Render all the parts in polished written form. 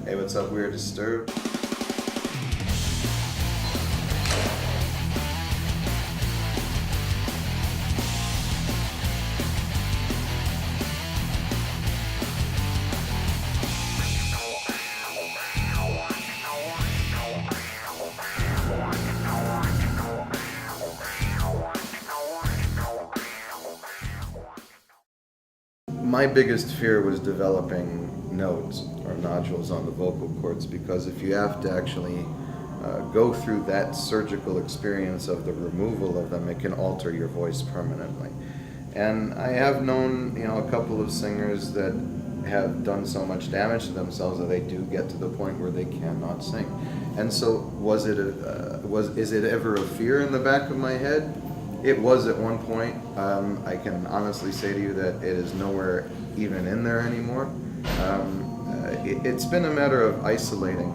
Hey, what's up? We're Disturbed. My biggest fear was developing nodes or nodules on the vocal cords, because if you have to actually go through that surgical experience of the removal of them, it can alter your voice permanently. And I have known, a couple of singers that have done so much damage to themselves that they do get to the point where they cannot sing. And so, is it ever a fear in the back of my head? It was at one point. I can honestly say to you that it is nowhere even in there anymore. It's been a matter of isolating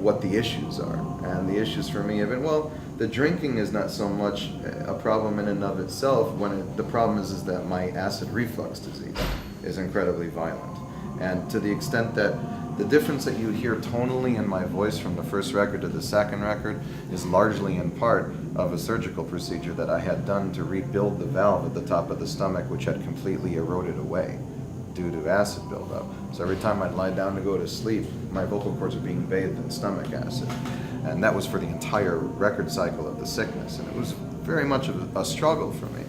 what the issues are. And the issues for me have been, well, the drinking is not so much a problem in and of itself. The problem is that my acid reflux disease is incredibly violent. And to the extent that the difference that you hear tonally in my voice from the first record to the second record is largely in part of a surgical procedure that I had done to rebuild the valve at the top of the stomach, which had completely eroded away due to acid buildup. So every time I'd lie down to go to sleep, my vocal cords were being bathed in stomach acid. And that was for the entire record cycle of the sickness. And it was very much of a struggle for me.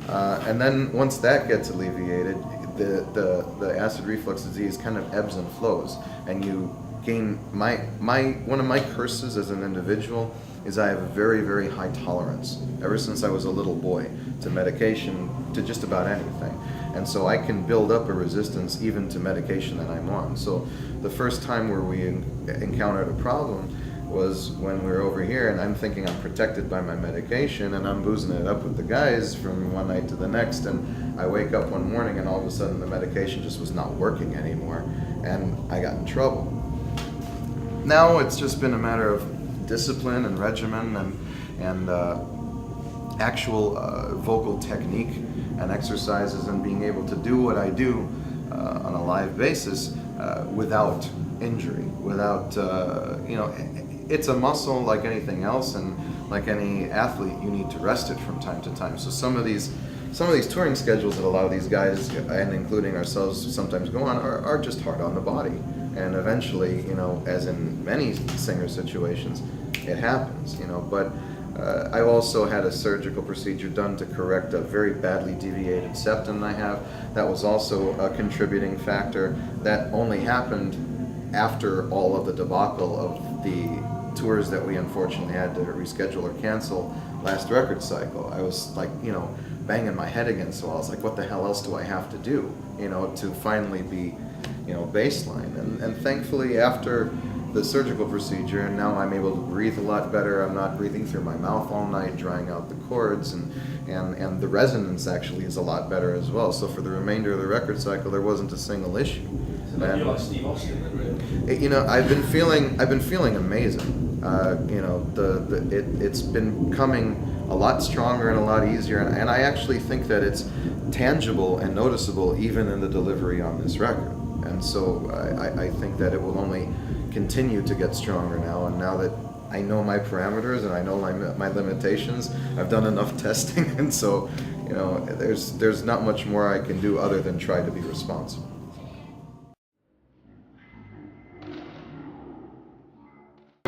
And then once that gets alleviated, the acid reflux disease kind of ebbs and flows, and you gain one of my curses as an individual is I have a very, very high tolerance ever since I was a little boy to medication, to just about anything. And so I can build up a resistance even to medication that I'm on. So the first time where we encountered a problem was when we were over here, and I'm thinking I'm protected by my medication, and I'm boozing it up with the guys from one night to the next, and I wake up one morning and all of a sudden the medication just was not working anymore, and I got in trouble. Now it's just been a matter of discipline and regimen and actual vocal technique and exercises, and being able to do what I do on a live basis without injury, without, it's a muscle like anything else, and like any athlete, you need to rest it from time to time. So some of these touring schedules that a lot of these guys, and including ourselves, sometimes go on are just hard on the body. And eventually, as in many singer situations, it happens, But I also had a surgical procedure done to correct a very badly deviated septum I have. That was also a contributing factor. That only happened after all of the debacle of the tours that we unfortunately had to reschedule or cancel last record cycle. I was like, banging my head against the wall. I was like, what the hell else do I have to do, to finally be, baseline? And thankfully, after the surgical procedure, and now I'm able to breathe a lot better. I'm not breathing through my mouth all night, drying out the cords, and the resonance actually is a lot better as well. So for the remainder of the record cycle, there wasn't a single issue. So maybe you're like Steve Austin then, really. I've been feeling amazing. It's been coming a lot stronger and a lot easier, and I actually think that it's tangible and noticeable even in the delivery on this record. And so I think that it will only continue to get stronger now, and now that I know my parameters and I know my limitations, I've done enough testing, and so there's not much more I can do other than try to be responsible.